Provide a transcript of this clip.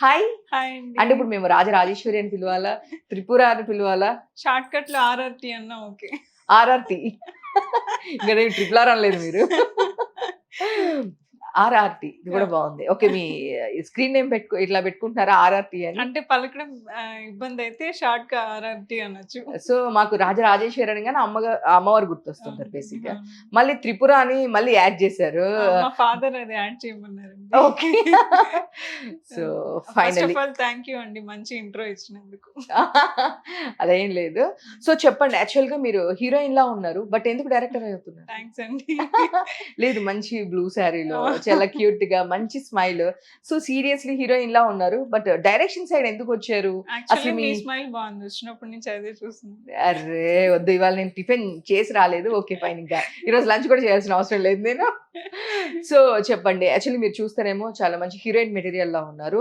Hi. Hi అండి. అంటే ఇప్పుడు మేము రాజరాజేశ్వరి అని పిలవాలా? త్రిపుర అని పిలవాలా? షార్ట్ కట్‌లో ఆర్ఆర్‌టి అన్నా ఓకే. ఆర్ఆర్‌టి. ఇంక నేను ట్రిపుల్ ఆర్ అనలేదు మీరు. ఆర్ఆర్‌టి ఇది కూడా బాగుంది. ఓకే. మీ స్క్రీన్ నేమ్ ఇట్లా పెట్టుకుంటున్నారా ఆర్ఆర్‌టి అని? అంటే పలకడం ఇబ్బందయితే షార్ట్‌గా ఆర్ఆర్‌టి అనొచ్చు. సో మాకు రాజరాజేశ్వరి అనగానే అమ్మవారు గుర్తొస్తుంటారు బేసిక్‌గా. మళ్ళీ త్రిపుర అని మళ్ళీ యాడ్ చేశారు. మా ఫాదర్ అది యాడ్ చేయమన్నారండి. Okay. So first finally of all thank you అండి. మంచి ఇంట్రో ఇచ్చినందుకు. అదేం లేదు. సో చెప్పండి, యాక్చువల్‌గా మీరు హీరోయిన్‌లా ఉన్నారు. బట్ ఎందుకు డైరెక్టర్ అవుతున్నారు? థాంక్స్ అండి. లేదు, మంచి బ్లూ శారీలో చాలా క్యూట్‌గా మంచి స్మైల్. సో సీరియస్‌లీ హీరోయిన్‌లా ఉన్నారు. బట్ డైరెక్షన్ సైడ్ ఎందుకొచ్చారు? యాక్చువల్లీ అసలు మీ మీ స్మైల్ బాగుంది. వచ్చినప్పటి నుంచి అదే చూస్తున్నాను. అర్రే! వద్దు, ఇవాళ నేను టిఫిన్ చేసి రాలేదు. ఓకే ఫైన్, ఇంకా ఈరోజు లంచ్ కూడా చేయాల్సిన అవసరం లేదు నేను. సో చెప్పండి, యాక్చువల్లీ మీరు చూస్తేనేమో చాలా మంచి హీరోయిన్ మెటీరియల్‌లా ఉన్నారు.